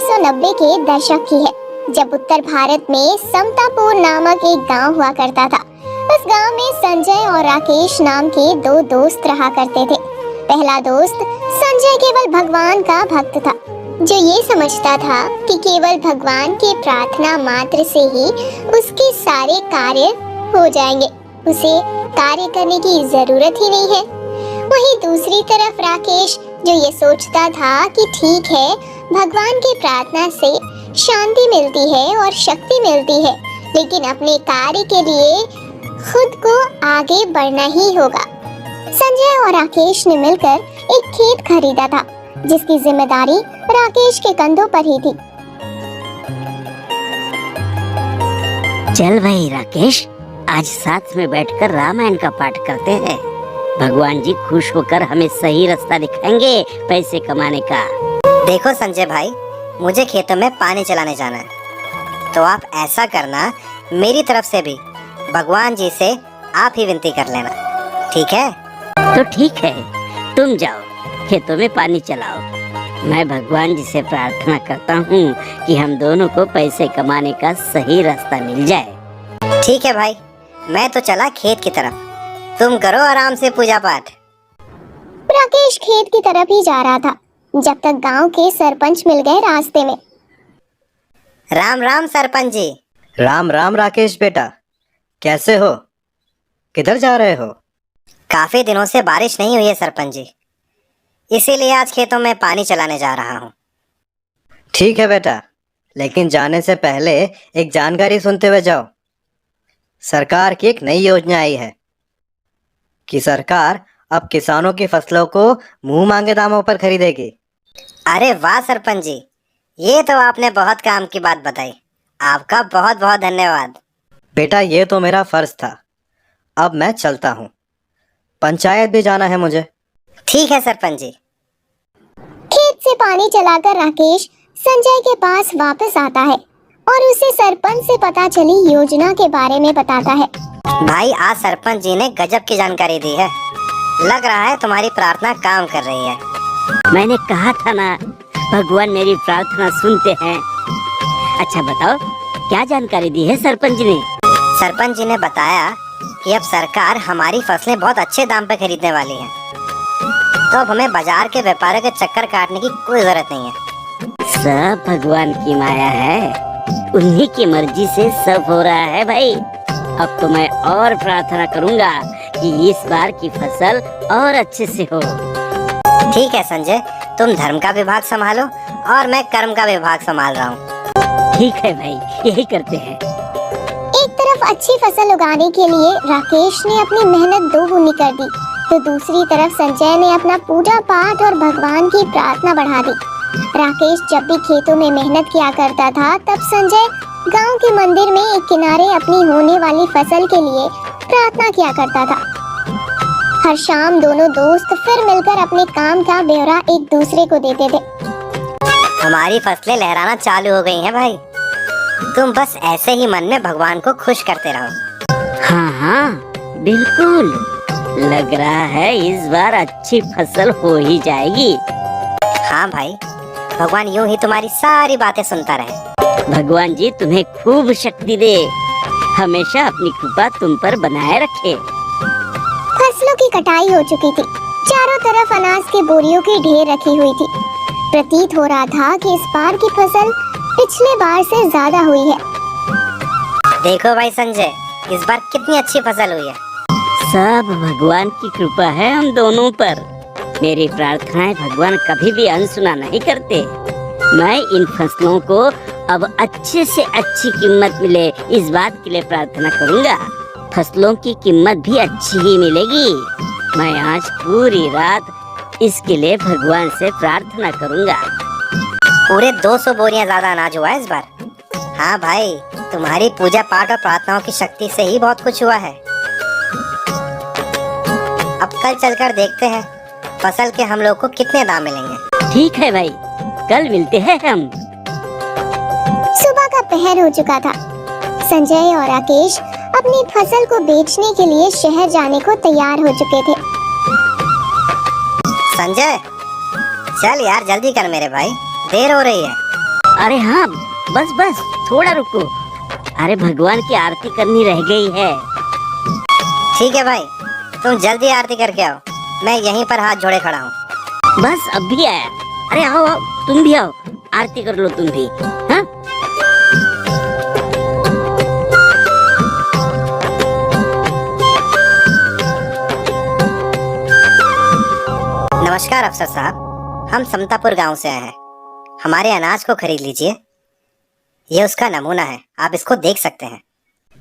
1990 के दशक की है, जब उत्तर भारत में समतापुर नामक एक गांव हुआ करता था। उस गांव में संजय और राकेश नाम के दो दोस्त रहा करते थे। पहला दोस्त संजय केवल भगवान का भक्त था, जो ये समझता था कि केवल भगवान की प्रार्थना मात्र से ही उसके सारे कार्य हो जाएंगे, उसे कार्य करने की जरूरत ही नहीं है। वहीं दूसरी तरफ राकेश, जो ये सोचता था कि ठीक है, भगवान की प्रार्थना से शांति मिलती है और शक्ति मिलती है, लेकिन अपने कार्य के लिए खुद को आगे बढ़ना ही होगा। संजय और राकेश ने मिलकर एक खेत खरीदा था, जिसकी जिम्मेदारी राकेश के कंधों पर ही थी। चल भाई राकेश, आज साथ में बैठकर रामायण का पाठ करते हैं। भगवान जी खुश होकर हमें सही रास्ता दिखाएंगे पैसे कमाने का। देखो संजय भाई, मुझे खेतों में पानी चलाने जाना है, तो आप ऐसा करना, मेरी तरफ से भी भगवान जी से आप ही विनती कर लेना, ठीक है? तो ठीक है, तुम जाओ खेतों में पानी चलाओ। मैं भगवान जी से प्रार्थना करता हूँ कि हम दोनों को पैसे कमाने का सही रास्ता मिल जाए। ठीक है भाई, मैं तो चला खेत की तरफ, तुम करो आराम से पूजा पाठ। राकेश खेत की तरफ ही जा रहा था, जब तक गांव के सरपंच मिल गए रास्ते में। राम राम सरपंच जी। राम राम राकेश बेटा, कैसे हो? किधर जा रहे हो? काफी दिनों से बारिश नहीं हुई है सरपंच जी, इसीलिए आज खेतों में पानी चलाने जा रहा हूँ। ठीक है बेटा, लेकिन जाने से पहले एक जानकारी सुनते हुए जाओ। सरकार की एक नई योजना आई है कि सरकार अब किसानों की फसलों को मुंह मांगे दामों पर खरीदेगी। अरे वाह सरपंच जी, ये तो आपने बहुत काम की बात बताई, आपका बहुत बहुत धन्यवाद। बेटा, ये तो मेरा फर्ज था, अब मैं चलता हूँ, पंचायत भी जाना है मुझे। ठीक है सरपंच जी। खेत से पानी चलाकर राकेश संजय के पास वापस आता है और उसे सरपंच से पता चली योजना के बारे में बताता है। भाई, आज सरपंच जी ने गजब की जानकारी दी है, लग रहा है तुम्हारी प्रार्थना काम कर रही है। मैंने कहा था ना, भगवान मेरी प्रार्थना सुनते हैं। अच्छा बताओ, क्या जानकारी दी है सरपंच जी ने? सरपंच जी ने बताया कि अब सरकार हमारी फसलें बहुत अच्छे दाम पे खरीदने वाली है, तो अब हमें बाजार के व्यापारियों के चक्कर काटने की कोई जरूरत नहीं है। सब भगवान की माया है, उन्हीं की मर्जी से सब हो रहा है भाई। अब तो मैं और प्रार्थना करूंगा कि इस बार की फसल और अच्छे से हो। ठीक है संजय, तुम धर्म का विभाग संभालो और मैं कर्म का विभाग संभाल रहा हूँ। ठीक है भाई, यही करते हैं। एक तरफ अच्छी फसल उगाने के लिए राकेश ने अपनी मेहनत दोगुनी कर दी, तो दूसरी तरफ संजय ने अपना पूजा पाठ और भगवान की प्रार्थना बढ़ा दी। राकेश जब भी खेतों में मेहनत किया करता था, तब संजय गांव के मंदिर में एक किनारे अपनी होने वाली फसल के लिए प्रार्थना किया करता था। हर शाम दोनों दोस्त फिर मिलकर अपने काम का ब्यौरा एक दूसरे को देते थे। हमारी फसलें लहराना चालू हो गई हैं भाई, तुम बस ऐसे ही मन में भगवान को खुश करते रहो। हाँ हाँ बिल्कुल, लग रहा है इस बार अच्छी फसल हो ही जाएगी। हाँ भाई, भगवान यूं ही तुम्हारी सारी बातें सुनता रहे। भगवान जी तुम्हें खूब शक्ति दे, हमेशा अपनी कृपा तुम पर बनाए रखे। फसलों की कटाई हो चुकी थी, चारों तरफ अनाज के बोरियों की ढेर रखी हुई थी। प्रतीत हो रहा था कि इस बार की फसल पिछले बार से ज्यादा हुई है। देखो भाई संजय, इस बार कितनी अच्छी फसल हुई है। सब भगवान की कृपा है हम दोनों पर। मेरी प्रार्थनाएं भगवान कभी भी अनसुना नहीं करते। मैं इन फसलों को अब अच्छे से अच्छी कीमत मिले, इस बात के लिए प्रार्थना करूंगा। फसलों की कीमत भी अच्छी ही मिलेगी। मैं आज पूरी रात इसके लिए भगवान से प्रार्थना करूंगा। पूरे 200 बोरियां ज्यादा अनाज हुआ है इस बार। हाँ भाई, तुम्हारी पूजा पाठ और प्रार्थनाओं की शक्ति से ही बहुत कुछ हुआ है। अब कल चलकर देखते हैं फसल के हम लोग को कितने दाम मिलेंगे। ठीक है भाई, कल मिलते हैं हम। सुबह का पहर हो चुका था। संजय और राकेश अपनी फसल को बेचने के लिए शहर जाने को तैयार हो चुके थे। संजय, चल यार जल्दी कर मेरे भाई, देर हो रही है। अरे हाँ, बस बस थोड़ा रुको। अरे भगवान की आरती करनी रह गई है। ठीक है भाई, तुम जल्दी आरती करके आओ, मैं यहीं पर हाथ जोड़े खड़ा हूँ। बस अब भी आया। अरे आओ आओ, तुम भी आओ, आरती कर लो तुम भी। हाँ नमस्कार अफसर साहब, हम समतापुर गांव से आए हैं। हमारे अनाज को खरीद लीजिए। ये उसका नमूना है, आप इसको देख सकते हैं।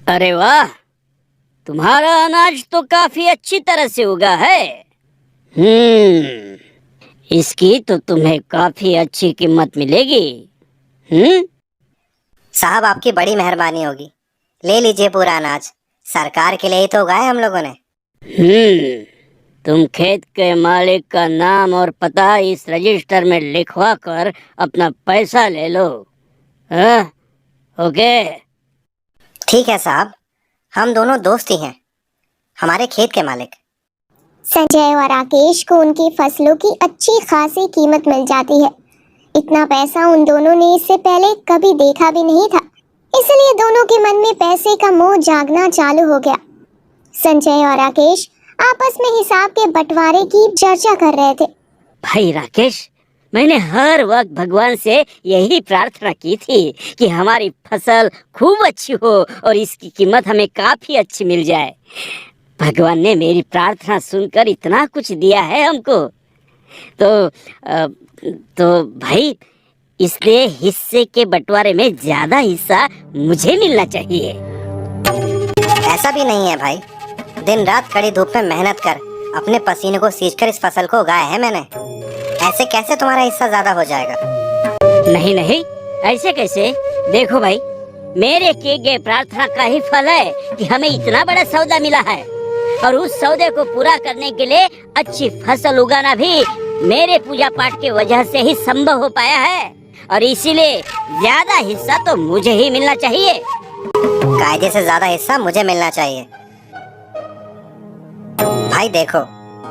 अरे वाह, तुम्हारा अनाज तो काफी अच्छी तरह से उगा है। इसकी तो तुम्हें काफी अच्छी कीमत मिलेगी। साहब आपकी बड़ी मेहरबानी होगी, ले लीजिए पूरा अनाज, सरकार के लिए ही तो उगाए हम लोगों ने। तुम खेत के मालिक का नाम और पता इस रजिस्टर में लिखवा कर अपना पैसा ले लो। हाँ? ओके। ठीक है साहब, हम दोनों दोस्त ही हैं, हमारे खेत के मालिक। संजय और राकेश को उनकी फसलों की अच्छी खासी कीमत मिल जाती है। इतना पैसा उन दोनों ने इससे पहले कभी देखा भी नहीं था, इसलिए दोनों के मन में पैसे का मोह जागना चालू हो गया। संजय और राकेश आपस में हिसाब के बंटवारे की चर्चा कर रहे थे। भाई राकेश, मैंने हर वक्त भगवान से यही प्रार्थना की थी कि हमारी फसल खूब अच्छी हो और इसकी कीमत हमें काफी अच्छी मिल जाए। भगवान ने मेरी प्रार्थना सुनकर इतना कुछ दिया है हमको। तो भाई, इसलिए हिस्से के बंटवारे में ज्यादा हिस्सा मुझे मिलना चाहिए। ऐसा भी नहीं है भाई, दिन रात कड़ी धूप में मेहनत कर अपने पसीने को सींचकर इस फसल को उगाया है मैंने। ऐसे कैसे तुम्हारा हिस्सा ज्यादा हो जाएगा? नहीं नहीं, ऐसे कैसे? देखो भाई, मेरे किए गए प्रार्थना का ही फल है कि हमें इतना बड़ा सौदा मिला है, और उस सौदे को पूरा करने के लिए अच्छी फसल उगाना भी मेरे पूजा पाठ की वजह से ही संभव हो पाया है, और इसीलिए ज्यादा हिस्सा तो मुझे ही मिलना चाहिए। कायदे से ज्यादा हिस्सा मुझे मिलना चाहिए। भाई देखो,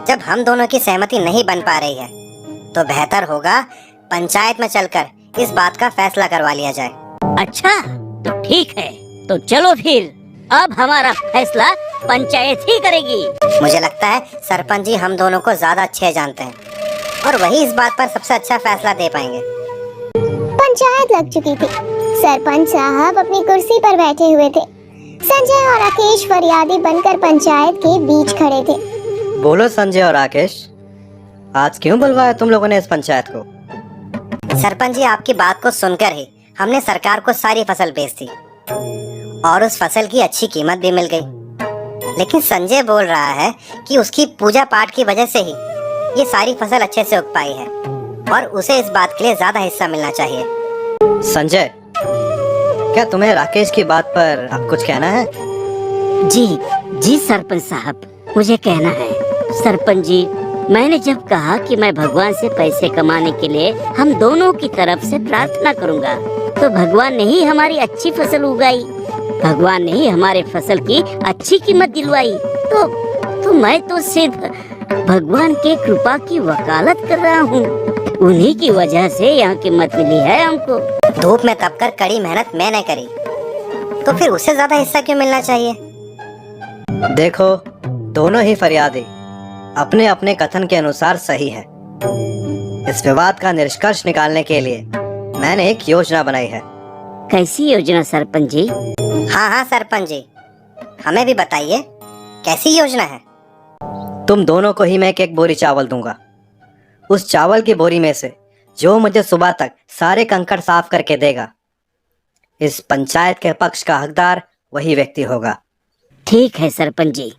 जब हम दोनों की सहमति नहीं बन पा रही है तो बेहतर होगा पंचायत में चलकर इस बात का फैसला करवा लिया जाए। अच्छा, तो ठीक है, तो चलो फिर अब हमारा फैसला पंचायत ही करेगी। मुझे लगता है सरपंच जी हम दोनों को ज्यादा अच्छे जानते हैं और वही इस बात पर सबसे अच्छा फैसला दे पाएंगे। पंचायत लग चुकी थी। सरपंच साहब अपनी कुर्सी पर बैठे हुए थे। संजय और राकेश फरियादी बनकर पंचायत के बीच खड़े थे। बोलो संजय और राकेश, आज क्यों बुलवाया तुम लोगों ने इस पंचायत को? सरपंच जी, आपकी बात को सुनकर ही हमने सरकार को सारी फसल बेच दी और उस फसल की अच्छी कीमत भी मिल गई। लेकिन संजय बोल रहा है कि उसकी पूजा पाठ की वजह से ही ये सारी फसल अच्छे से उग पाई है और उसे इस बात के लिए ज्यादा हिस्सा मिलना चाहिए। संजय, क्या तुम्हें राकेश की बात पर अब कुछ कहना है? जी जी सरपंच साहब, मुझे कहना है। सरपंच जी, मैंने जब कहा कि मैं भगवान से पैसे कमाने के लिए हम दोनों की तरफ से प्रार्थना करूंगा, तो भगवान ने ही हमारी अच्छी फसल उगाई, भगवान ने ही हमारे फसल की अच्छी कीमत दिलवाई। तो मैं तो सिर्फ भगवान के कृपा की वकालत कर रहा हूँ, उन्हीं की वजह से यहाँ कीमत मिली है हमको। धूप में तपकर कड़ी मेहनत मैंने करी, तो फिर उससे ज्यादा हिस्सा क्यों मिलना चाहिए? देखो, दोनों ही फरियादी अपने अपने कथन के अनुसार सही है। इस विवाद का निष्कर्ष निकालने के लिए मैंने एक योजना बनाई है। कैसी योजना सरपंच जी? हाँ सरपंच जी, हमें भी बताइए, कैसी योजना है? तुम दोनों को ही मैं एक बोरी चावल दूंगा। उस चावल की बोरी में से जो मुझे सुबह तक सारे कंकड़ साफ करके देगा, इस पंचायत के पक्ष का हकदार वही व्यक्ति होगा। ठीक है सरपंच जी,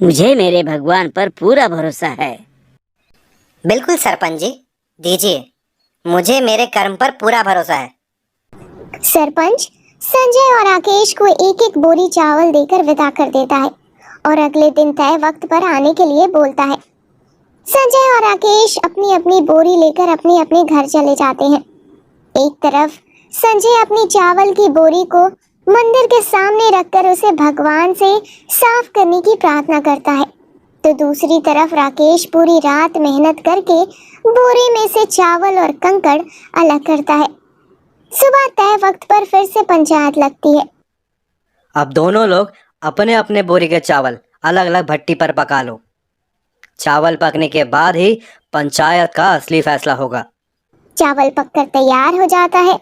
मुझे मेरे भगवान पर पूरा भरोसा है। बिल्कुल सरपंच जी, दीजिए, मुझे मेरे कर्म पर पूरा भरोसा है। सरपंच संजय और राकेश को एक एक बोरी चावल देकर विदा कर देता है और अगले दिन तय वक्त पर आने के लिए बोलता है। संजय और राकेश अपनी अपनी बोरी लेकर अपने अपने घर चले जाते हैं। एक तरफ संजय अपनी चावल की बोरी को मंदिर के सामने रखकर उसे भगवान से साफ करने की प्रार्थना करता है, तो दूसरी तरफ राकेश पूरी रात मेहनत करके बोरी में से चावल और कंकड़ अलग करता है। सुबह तय वक्त पर फिर से पंचायत लगती है। अब दोनों लोग अपने अपने बोरी के चावल अलग अलग भट्टी पर पका लो। चावल पकने के बाद ही पंचायत का असली फैसला होगा। चावल पककर तैयार हो जाता है।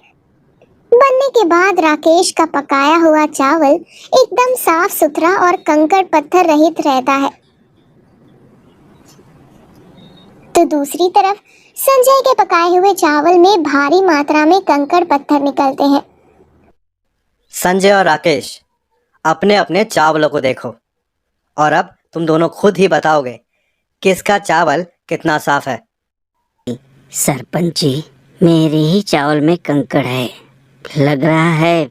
बनने के बाद राकेश का पकाया हुआ चावल एकदम साफ सुथरा और कंकड़ पत्थर रहित रहता है। तो दूसरी तरफ संजय के पकाए हुए चावल में भारी मात्रा में कंकड़ पत्थर निकलते हैं। संजय और राकेश, अपने अपने चावलों को देखो और अब तुम दोनों खुद ही बताओगे किसका चावल कितना साफ है। सरपंच जी, मेरे ही चावल में कंकड़ है। लग रहा है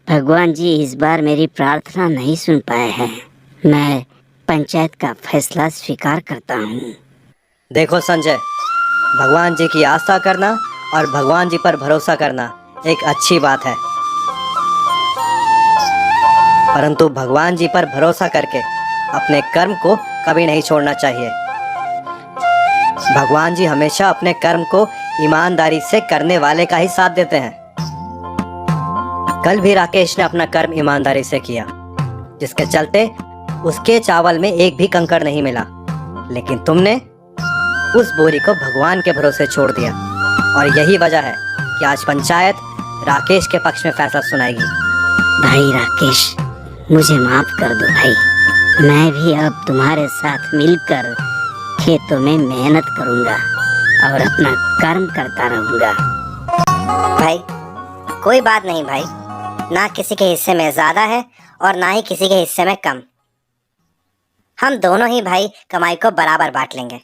भगवान जी इस बार मेरी प्रार्थना नहीं सुन पाए हैं। मैं पंचायत का फैसला स्वीकार करता हूँ। देखो संजय, भगवान जी की आस्था करना और भगवान जी पर भरोसा करना एक अच्छी बात है, परंतु भगवान जी पर भरोसा करके अपने कर्म को कभी नहीं छोड़ना चाहिए। भगवान जी हमेशा अपने कर्म को ईमानदारी से करने वाले का ही साथ देते हैं। कल भी राकेश ने अपना कर्म ईमानदारी से किया, जिसके चलते उसके चावल में एक भी कंकड़ नहीं मिला, लेकिन तुमने उस बोरी को भगवान के भरोसे छोड़ दिया और यही वजह है कि आज पंचायत राकेश के पक्ष में फैसला सुनाएगी। भाई राकेश, मुझे माफ कर दो भाई। मैं भी अब तुम्हारे साथ मिलकर खेतों में मेहनत करूंगा और अपना कर्म करता रहूंगा। भाई कोई बात नहीं भाई, ना किसी के हिस्से में ज्यादा है और ना ही किसी के हिस्से में कम। हम दोनों ही भाई कमाई को बराबर बांट लेंगे।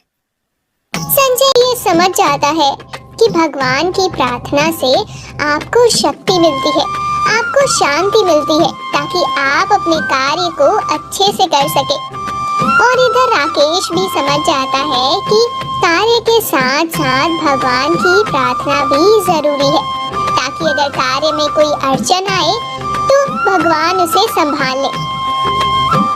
संजय ये समझ जाता है कि भगवान की प्रार्थना से आपको शक्ति मिलती है, आपको शांति मिलती है, ताकि आप अपने कार्य को अच्छे से कर सके। और इधर राकेश भी समझ जाता है कि कार्य के साथ साथ भगवान की प्रार्थना भी जरूरी है, ताकि अगर कार्य में कोई अड़चन आए तो भगवान उसे संभाल ले।